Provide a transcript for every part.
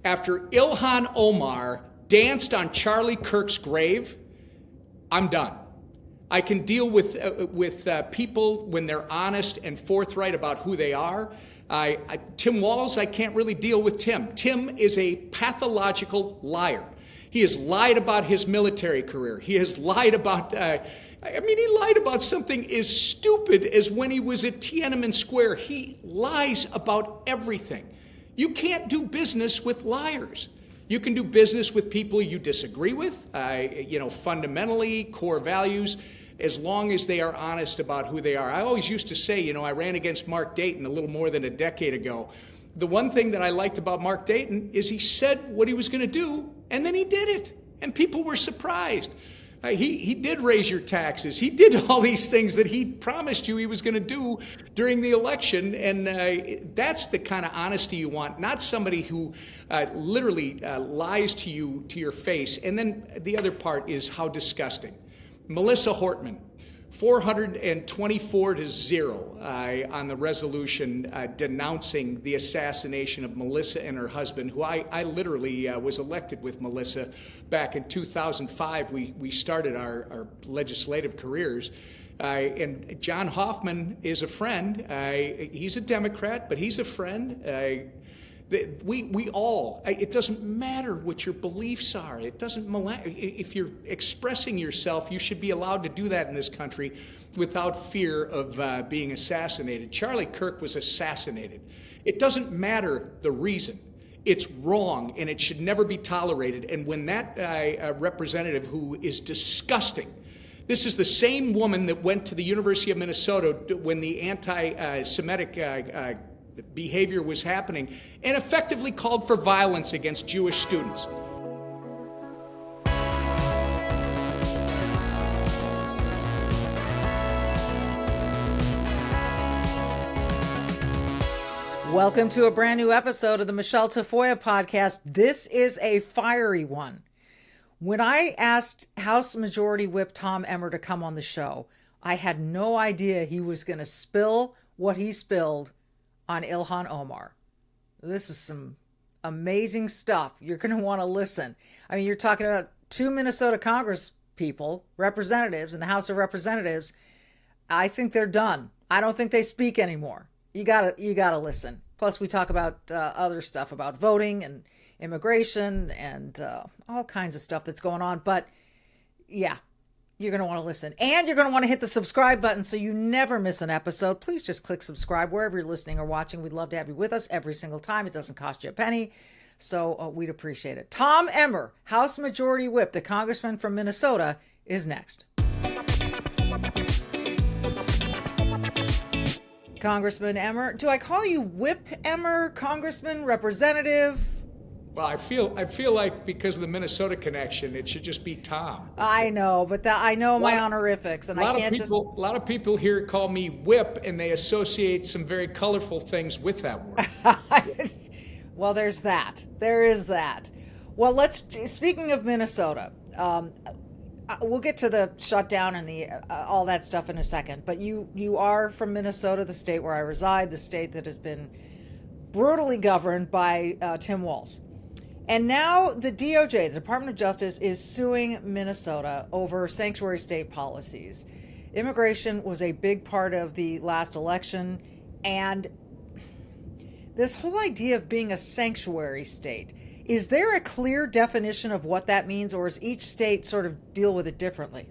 After Ilhan Omar danced on Charlie Kirk's grave, I'm done. I can deal with people when they're honest and forthright about who they are. Tim Walz, I can't really deal with Tim. Tim is a pathological liar. He has lied about his military career. He has lied about, he lied about something as stupid as when he was at Tiananmen Square. He lies about everything. You can't do business with liars. You can do business with people you disagree with, fundamentally, core values, as long as they are honest about who they are. I always used to say, I ran against Mark Dayton a little more than a decade ago. The one thing that I liked about Mark Dayton is he said what he was going to do, and then he did it. And people were surprised. He did raise your taxes. He did all these things that he promised you he was going to do during the election. And that's the kind of honesty you want, not somebody who literally lies to you, to your face. And then the other part is how disgusting. Melissa Hortman, 424-0 on the resolution denouncing the assassination of Melissa and her husband, who I literally was elected with Melissa back in 2005. We started our legislative careers. And John Hoffman is a friend. He's a Democrat, but he's a friend. We all, it doesn't matter what your beliefs are. It doesn't matter. If you're expressing yourself, you should be allowed to do that in this country without fear of being assassinated. Charlie Kirk was assassinated. It doesn't matter the reason. It's wrong, and it should never be tolerated. And when that representative, who is disgusting, this is the same woman that went to the University of Minnesota when the anti-Semitic behavior was happening and effectively called for violence against Jewish students. Welcome to a brand new episode of the Michele Tafoya podcast. This is a fiery one. When I asked House Majority Whip Tom Emmer to come on the show, I had no idea he was going to spill what he spilled on Ilhan Omar. This is some amazing stuff. You're going to want to listen. I mean, you're talking about two Minnesota Congress people, representatives in the House of Representatives. I think they're done. I don't think they speak anymore. You gotta listen. Plus, we talk about other stuff about voting and immigration and all kinds of stuff that's going on. But yeah, you're going to want to listen. And you're going to want to hit the subscribe button so you never miss an episode. Please just click subscribe wherever you're listening or watching. We'd love to have you with us every single time. It doesn't cost you a penny. So we'd appreciate it. Tom Emmer, House Majority Whip, the congressman from Minnesota, is next. Congressman Emmer. Do I call you Whip Emmer, Congressman, Representative? Well, I feel like because of the Minnesota connection, it should just be Tom. I know, but I know my honorifics, and I can't just... A lot of people here call me Whip, and they associate some very colorful things with that word. Well, there's that. There is that. Well, speaking of Minnesota, we'll get to the shutdown and the all that stuff in a second. But you are from Minnesota, the state where I reside, the state that has been brutally governed by Tim Walz. And now the DOJ, the Department of Justice, is suing Minnesota over sanctuary state policies. Immigration was a big part of the last election, and this whole idea of being a sanctuary state, is there a clear definition of what that means, or does each state sort of deal with it differently?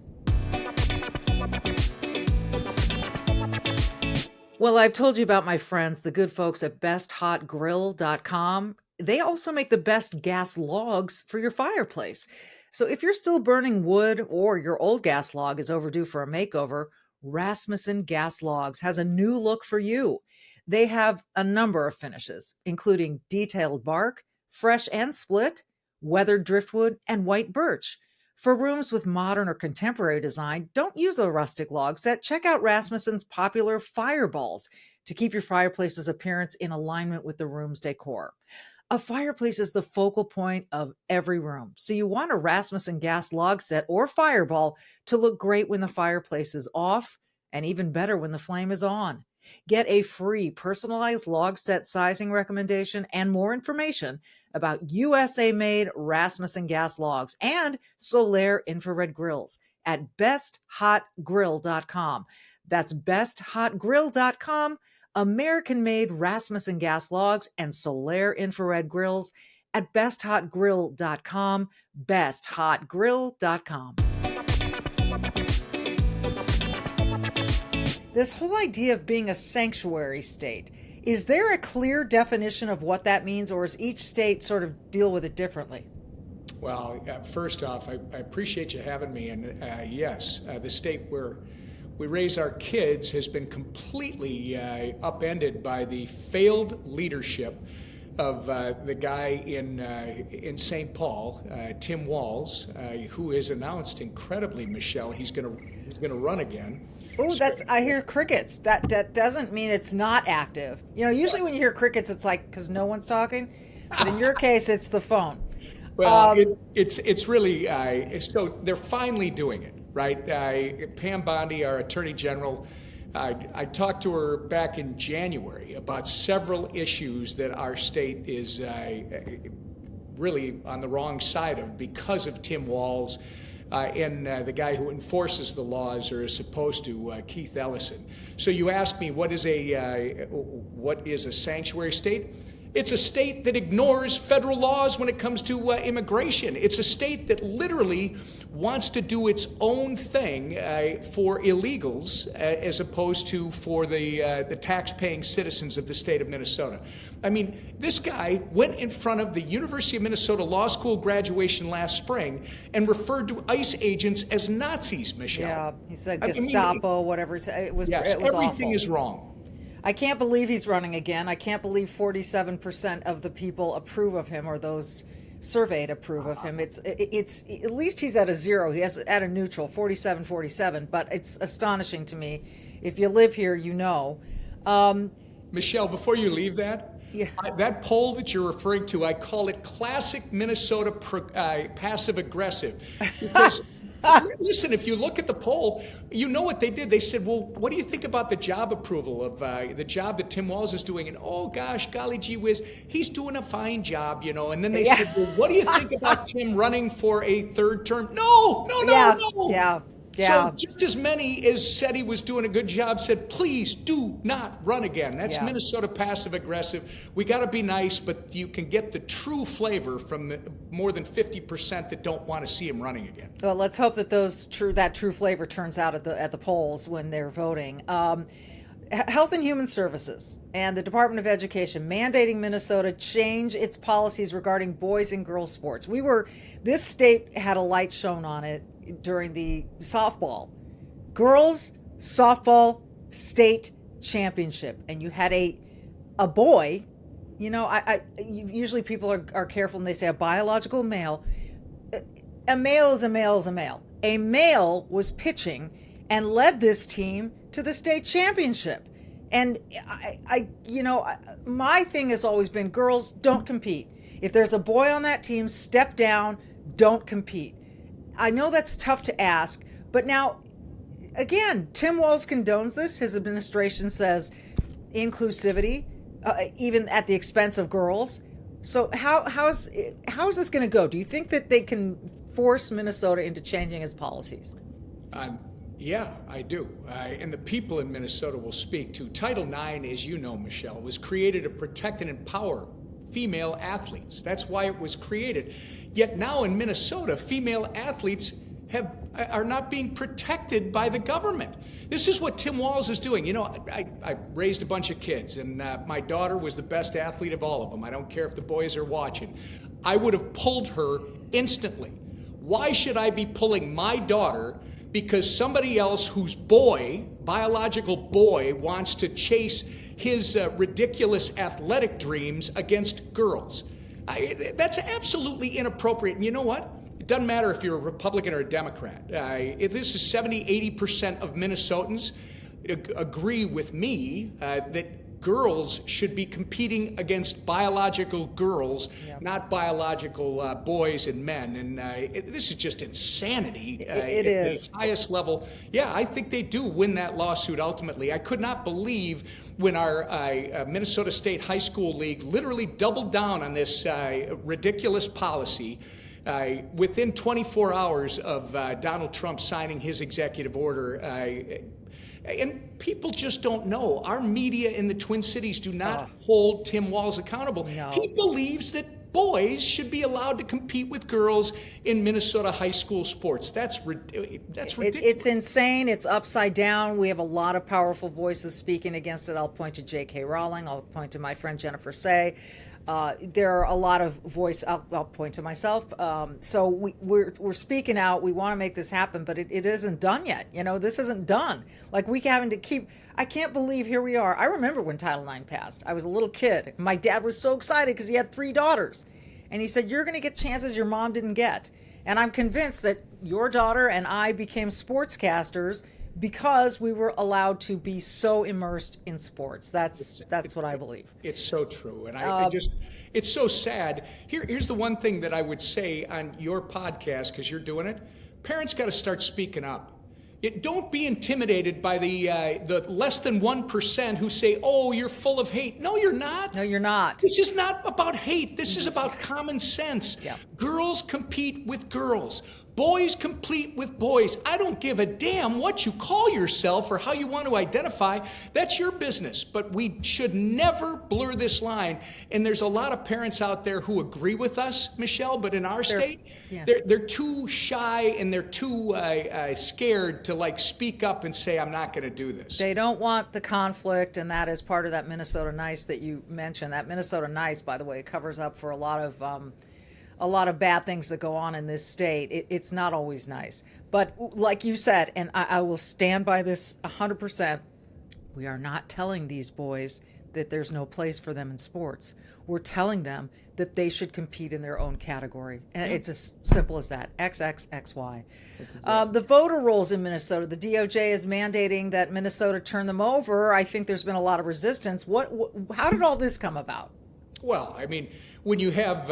Well, I've told you about my friends, the good folks at besthotgrill.com. They also make the best gas logs for your fireplace. So if you're still burning wood or your old gas log is overdue for a makeover, Rasmussen Gas Logs has a new look for you. They have a number of finishes, including detailed bark, fresh and split, weathered driftwood, and white birch. For rooms with modern or contemporary design, don't use a rustic log set. Check out Rasmussen's popular fireballs to keep your fireplace's appearance in alignment with the room's decor. A fireplace is the focal point of every room, so you want a Rasmussen gas log set or fireball to look great when the fireplace is off, and even better when the flame is on. Get a free personalized log set sizing recommendation and more information about USA-made Rasmussen gas logs and Solaire infrared grills at besthotgrill.com. That's besthotgrill.com. American-made Rasmussen gas logs and Solaire infrared grills at besthotgrill.com. besthotgrill.com. This whole idea of being a sanctuary state, is there a clear definition of what that means, or does each state sort of deal with it differently? Well, first off, I appreciate you having me. And yes, the state where we raise our kids has been completely upended by the failed leadership of the guy in St. Paul, Tim Walz, who has announced incredibly, Michele, he's going to run again. Oh, I hear crickets. That doesn't mean it's not active. Usually when you hear crickets, it's like because no one's talking. But in your case, it's the phone. Well, it's really so they're finally doing it, right? Pam Bondi, our Attorney General, I talked to her back in January about several issues that our state is really on the wrong side of because of Tim Walz. And the guy who enforces the laws, or is supposed to, Keith Ellison. So you ask me, what is a sanctuary state? It's a state that ignores federal laws when it comes to immigration. It's a state that literally wants to do its own thing for illegals as opposed to for the tax-paying citizens of the state of Minnesota. I mean, this guy went in front of the University of Minnesota Law School graduation last spring and referred to ICE agents as Nazis, Michele. Yeah, he said Gestapo, whatever. It was everything awful. is wrong. I can't believe he's running again. I can't believe 47% of the people approve of him, or those surveyed approve of him. It's at least he's at a zero. He has at a neutral, 47. But it's astonishing to me. If you live here, you know. Michele, before you leave that, that poll that you're referring to, I call it classic Minnesota passive aggressive. Because listen, if you look at the poll, you know what they did. They said, well, what do you think about the job approval of the job that Tim Walz is doing? And oh gosh, golly gee whiz, he's doing a fine job, And then they said, well, what do you think about Tim running for a third term? No. Yeah. So just as many as said he was doing a good job said, please do not run again. That's Minnesota passive aggressive. We got to be nice, but you can get the true flavor from the more than 50% that don't want to see him running again. Well, let's hope that that true flavor turns out at the polls when they're voting. Health and Human Services and the Department of Education mandating Minnesota change its policies regarding boys and girls sports. This state had a light shown on it during the softball, girls softball state championship, and you had a boy. Usually people are careful and they say a biological male. A male is a male is a male. A male was pitching and led this team to the state championship. And my thing has always been girls don't compete. If there's a boy on that team, step down, don't compete. I know that's tough to ask, but now, again, Tim Walz condones this. His administration says inclusivity, even at the expense of girls. So how is this going to go? Do you think that they can force Minnesota into changing its policies? Yeah, I do. And the people in Minnesota will speak too. Title IX, as you know, Michele, was created to protect and empower female athletes. That's why it was created. Yet now in Minnesota, female athletes are not being protected by the government. This is what Tim Walz is doing. I raised a bunch of kids, and my daughter was the best athlete of all of them. I don't care if the boys are watching. I would have pulled her instantly. Why should I be pulling my daughter because somebody else whose biological boy, wants to chase his ridiculous athletic dreams against girls? That's absolutely inappropriate. And you know what? It doesn't matter if you're a Republican or a Democrat. This is 70-80% of Minnesotans agree with me that girls should be competing against biological girls, not biological boys and men. And this is just insanity. It is. The highest level. Yeah, I think they do win that lawsuit ultimately. I could not believe when our Minnesota State High School League literally doubled down on this ridiculous policy. Within 24 hours of Donald Trump signing his executive order, and people just don't know. Our media in the Twin Cities do not hold Tim Walz accountable. No. He believes that boys should be allowed to compete with girls in Minnesota high school sports. That's ridiculous. It's insane. It's upside down. We have a lot of powerful voices speaking against it. I'll point to J.K. Rowling. I'll point to my friend Jennifer Say. There are a lot of voice. I'll point to myself. So we're speaking out. We want to make this happen, but it isn't done yet. This isn't done. Like, we having to keep. I can't believe here we are. I remember when Title IX passed. I was a little kid. My dad was so excited because he had 3 daughters, and he said, "You're going to get chances your mom didn't get." And I'm convinced that your daughter and I became sportscasters because we were allowed to be so immersed in sports. That's what I believe. It's so true. And I just, it's so sad. Here's the one thing that I would say on your podcast, because you're doing it. Parents got to start speaking up. Don't be intimidated by the less than 1% who say, "Oh, you're full of hate." No, you're not. No, you're not. This is not about hate. This is about common sense. Yeah. Girls compete with girls. Boys compete with boys. I don't give a damn what you call yourself or how you want to identify. That's your business. But we should never blur this line. And there's a lot of parents out there who agree with us, Michele, but in our state, they're too shy and they're too scared to speak up and say, "I'm not going to do this." They don't want the conflict, and that is part of that Minnesota Nice that you mentioned. That Minnesota Nice, by the way, covers up for a lot of bad things that go on in this state. It's not always nice. But like you said, and I will stand by this 100%, we are not telling these boys that there's no place for them in sports. We're telling them that they should compete in their own category. And it's as simple as that, XXXY. The voter rolls in Minnesota, the DOJ is mandating that Minnesota turn them over. I think there's been a lot of resistance. How did all this come about? Well, I mean, when you have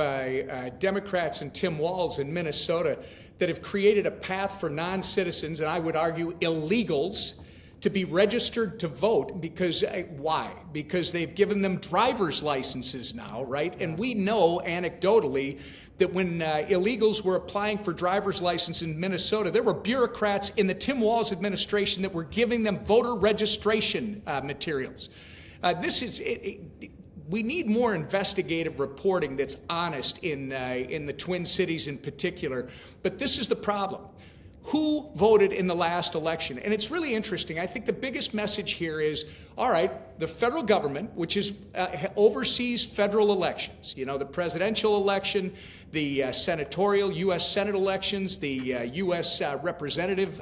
Democrats and Tim Walz in Minnesota that have created a path for non-citizens, and I would argue illegals, to be registered to vote, because why? Because they've given them driver's licenses now, right? And we know anecdotally that when illegals were applying for driver's license in Minnesota, there were bureaucrats in the Tim Walz administration that were giving them voter registration materials. We need more investigative reporting that's honest in the Twin Cities in particular. But this is the problem. Who voted in the last election? And it's really interesting. I think the biggest message here is, all right, the federal government, which oversees federal elections, the presidential election, the senatorial U.S. Senate elections, the U.S. representative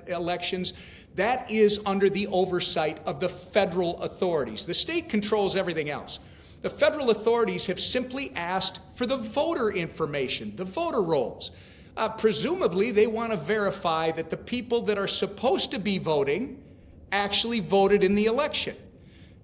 elections, that is under the oversight of the federal authorities. The state controls everything else. The federal authorities have simply asked for the voter information, the voter rolls. Presumably, they want to verify that the people that are supposed to be voting actually voted in the election.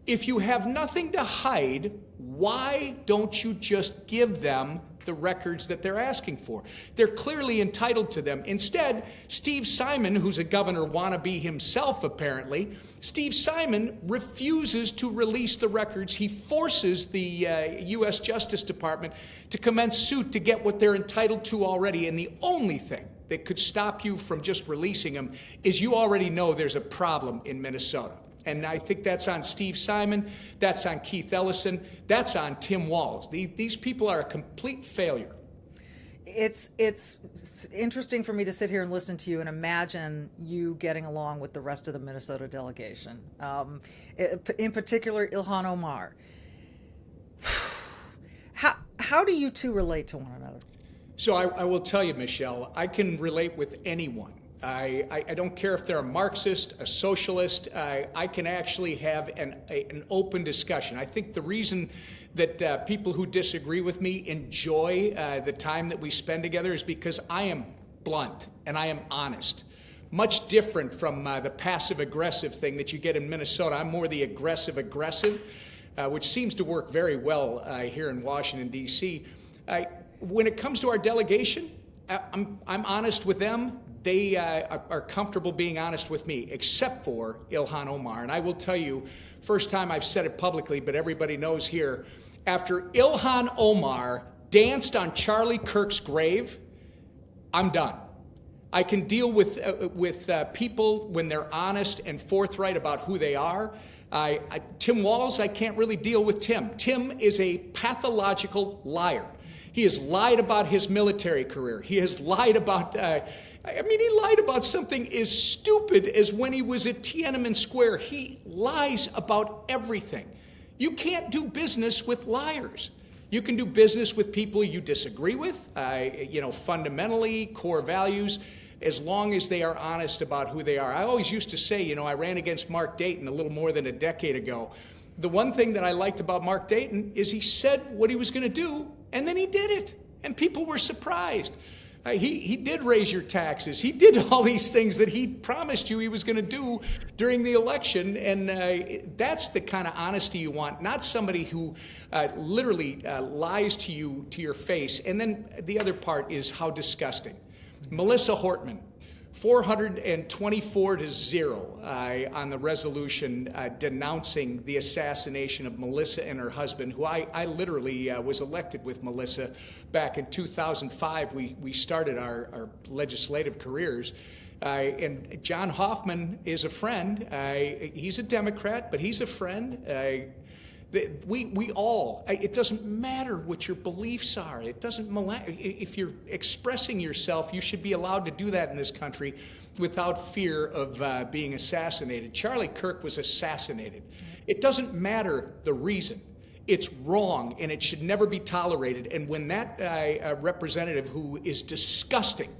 If you have nothing to hide, why don't you just give them the records that they're asking for? They're clearly entitled to them. Instead, Steve Simon, who's a governor wannabe himself apparently, Steve Simon refuses to release the records. He forces the U.S. Justice Department to commence suit to get what they're entitled to already. And the only thing that could stop you from just releasing them is you already know there's a problem in Minnesota. And I think that's on Steve Simon, that's on Keith Ellison, that's on Tim Walz. These people are a complete failure. It's interesting for me to sit here and listen to you and imagine you getting along with the rest of the Minnesota delegation. In particular, Ilhan Omar. How do you two relate to one another? So I will tell you, Michele, I can relate with anyone. I don't care if they're a Marxist, a socialist. I can actually have an open discussion. I think the reason that people who disagree with me enjoy the time that we spend together is because I am blunt and I am honest. much different from the passive-aggressive thing that you get in Minnesota. I'm more the aggressive-aggressive, which seems to work very well here in Washington, D.C. When it comes to our delegation, I'm honest with them. They are comfortable being honest with me, except for Ilhan Omar. And I will tell you, first time I've said it publicly, but everybody knows here, after Ilhan Omar danced on Charlie Kirk's grave, I'm done. I can deal with people when they're honest and forthright about who they are. Tim Walz, I can't really deal with Tim. Tim is a pathological liar. He has lied about his military career. He has lied about, he lied about something as stupid as when he was at Tiananmen Square. He lies about everything. You can't do business with liars. You can do business with people you disagree with, fundamentally, core values, as long as they are honest about who they are. I always used to say, I ran against Mark Dayton a little more than a decade ago. The one thing that I liked about Mark Dayton is he said what he was going to do, and then he did it, and people were surprised. He did raise your taxes. He did all these things that he promised you he was going to do during the election, and that's the kind of honesty you want, not somebody who literally lies to you to your face. And then the other part is how disgusting. Melissa Hortman, 424-0 on the resolution denouncing the assassination of Melissa and her husband, who I literally was elected with Melissa back in 2005. We started our legislative careers. And John Hoffman is a friend. He's a Democrat, but he's a friend. We all, it doesn't matter what your beliefs are. It doesn't matter. If you're expressing yourself, you should be allowed to do that in this country without fear of being assassinated. Charlie Kirk was assassinated. It doesn't matter the reason. It's wrong, and it should never be tolerated. And when that representative, who is disgusting,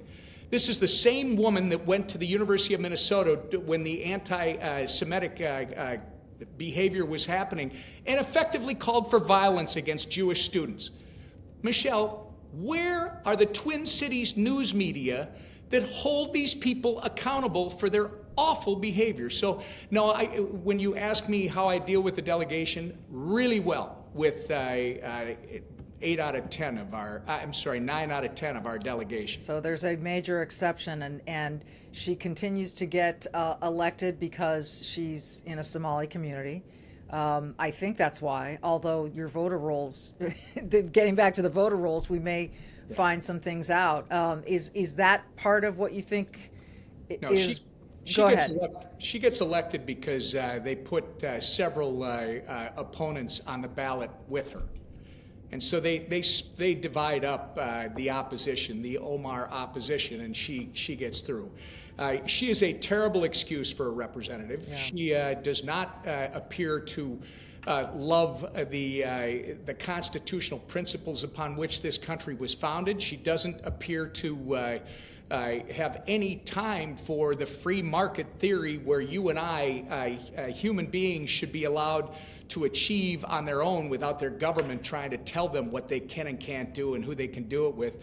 this is the same woman that went to the University of Minnesota when the anti-Semitic behavior was happening and effectively called for violence against Jewish students. Michele, where are the Twin Cities news media that hold these people accountable for their awful behavior? So, no, when you ask me how I deal with the delegation, really well with 9 out of 10 of our delegation. So there's a major exception, and she continues to get elected because she's in a Somali community. I think that's why, although your voter rolls, getting back to the voter rolls, we may find some things out. Is that part of what you think is... Go ahead. She gets elected because they put several opponents on the ballot with her. And so they divide up the opposition, the Omar opposition, and she gets through. She is a terrible excuse for a representative. Yeah. She does not appear to love the constitutional principles upon which this country was founded. She doesn't appear to have any time for the free market theory where you and I, human beings, should be allowed to achieve on their own without their government trying to tell them what they can and can't do and who they can do it with.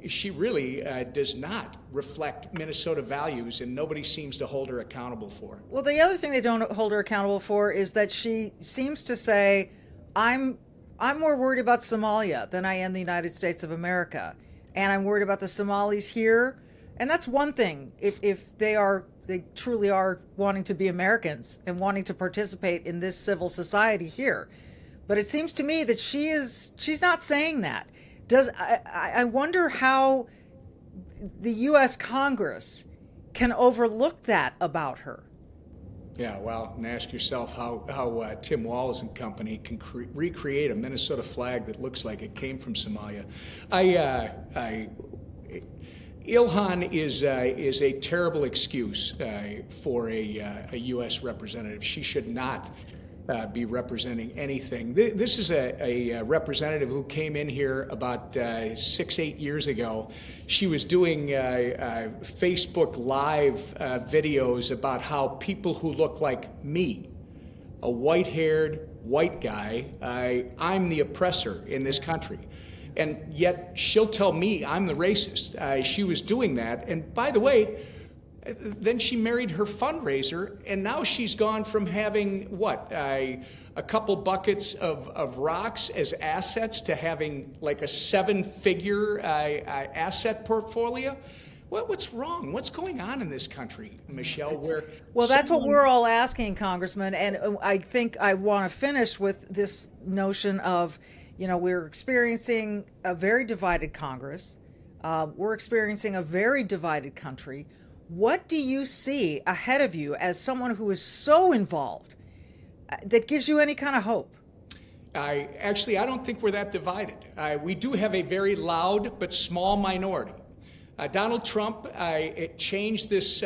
She really does not reflect Minnesota values, and nobody seems to hold her accountable for it. Well, the other thing they don't hold her accountable for is that she seems to say, I'm more worried about Somalia than I am the United States of America. And I'm worried about the Somalis here. And that's one thing, if they truly are wanting to be Americans and wanting to participate in this civil society here. But it seems to me that she's not saying that. I wonder how the U.S. Congress can overlook that about her. Yeah, well, and ask yourself how Tim Walz and company can recreate a Minnesota flag that looks like it came from Somalia. Ilhan is a terrible excuse for a U.S. representative. She should not be representing anything. This is a representative who came in here about 6-8 years ago. She was doing Facebook Live videos about how people who look like me, a white-haired white guy, I'm the oppressor in this country. And yet she'll tell me I'm the racist. She was doing that. And by the way, Then she married her fundraiser, and now she's gone from having, a couple buckets of rocks as assets to having like a seven-figure asset portfolio. What's wrong? What's going on in this country, Michelle? That's what we're all asking, Congressman. And I think I want to finish with this notion of, we're experiencing a very divided Congress. We're experiencing a very divided country. What do you see ahead of you as someone who is so involved that gives you any kind of hope? I don't think we're that divided. We do have a very loud but small minority. Donald Trump changed this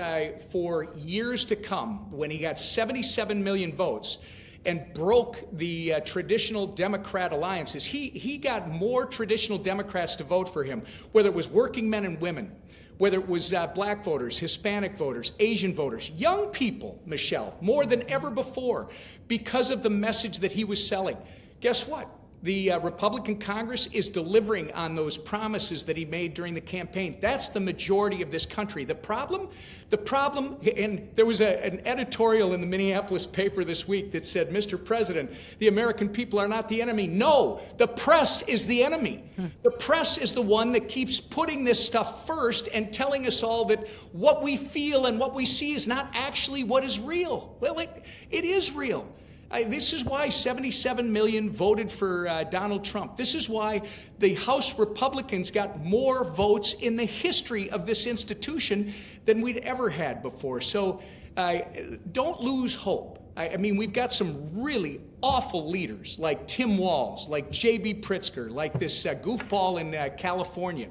for years to come when he got 77 million votes and broke the traditional Democrat alliances. He got more traditional Democrats to vote for him, whether it was working men and women, whether it was black voters, Hispanic voters, Asian voters, young people, Michelle, more than ever before, because of the message that he was selling. Guess what? The Republican Congress is delivering on those promises that he made during the campaign. That's the majority of this country. The problem, and there was an editorial in the Minneapolis paper this week that said, Mr. President, the American people are not the enemy. No, the press is the enemy. The press is the one that keeps putting this stuff first and telling us all that what we feel and what we see is not actually what is real. Well, it is real. This is why 77 million voted for Donald Trump. This is why the House Republicans got more votes in the history of this institution than we'd ever had before. So don't lose hope. We've got some really awful leaders like Tim Walz, like J.B. Pritzker, like this goofball in California.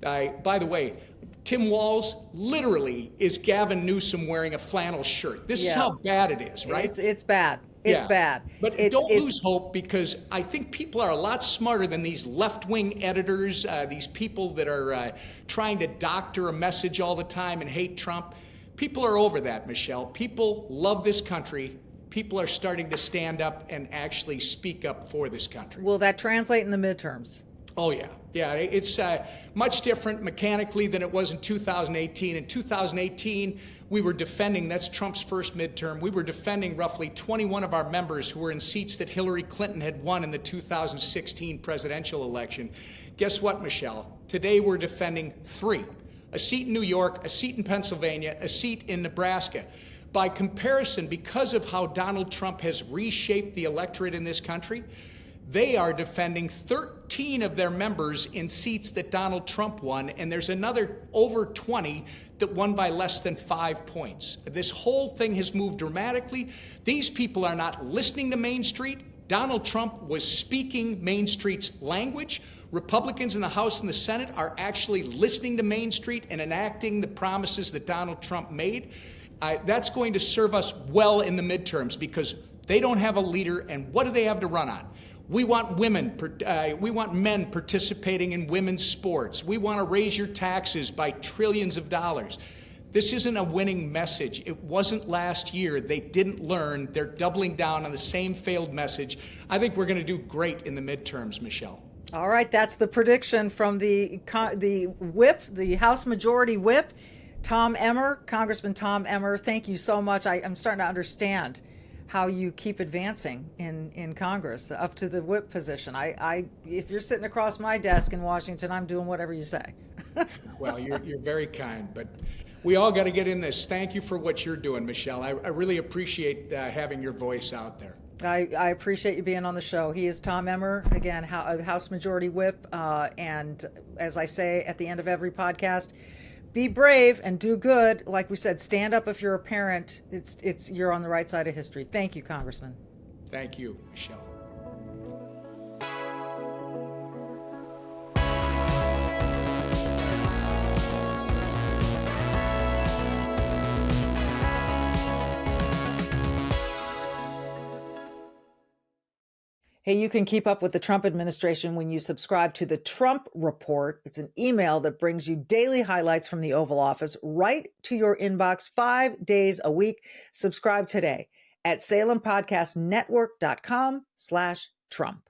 By the way, Tim Walz literally is Gavin Newsom wearing a flannel shirt. This is how bad it is, right? It's bad. It's bad. But don't lose hope, because I think people are a lot smarter than these left-wing editors, these people that are trying to doctor a message all the time and hate Trump. People are over that, Michelle. People love this country. People are starting to stand up and actually speak up for this country. Will that translate in the midterms? Oh, yeah. Yeah, it's much different mechanically than it was in 2018. In 2018, we were defending, that's Trump's first midterm, we were defending roughly 21 of our members who were in seats that Hillary Clinton had won in the 2016 presidential election. Guess what, Michelle? Today we're defending 3. A seat in New York, a seat in Pennsylvania, a seat in Nebraska. By comparison, because of how Donald Trump has reshaped the electorate in this country, they are defending 13 of their members in seats that Donald Trump won, and there's another over 20 that won by less than 5 points. This whole thing has moved dramatically. These people are not listening to Main Street. Donald Trump was speaking Main Street's language. Republicans in the House and the Senate are actually listening to Main Street and enacting the promises that Donald Trump made. That's going to serve us well in the midterms, because they don't have a leader, and what do they have to run on? We want we want men participating in women's sports. We want to raise your taxes by trillions of dollars. This isn't a winning message. It wasn't last year. They didn't learn. They're doubling down on the same failed message. I think we're going to do great in the midterms, Michelle. All right, that's the prediction from the whip, the House Majority Whip, Tom Emmer, Congressman Tom Emmer. Thank you so much. I'm starting to understand how you keep advancing in Congress up to the whip position. If you're sitting across my desk in Washington, I'm doing whatever you say. Well, you're very kind, but we all got to get in this. Thank you for what you're doing, Michelle. I really appreciate having your voice out there. I appreciate you being on the show. He is Tom Emmer, again, House Majority Whip, and as I say at the end of every podcast, be brave and do good. Like we said, stand up if you're a parent. You're on the right side of history. Thank you, Congressman. Thank you, Michelle. Hey, you can keep up with the Trump administration when you subscribe to the Trump Report. It's an email that brings you daily highlights from the Oval Office right to your inbox 5 days a week. Subscribe today at SalemPodcastNetwork.com/Trump.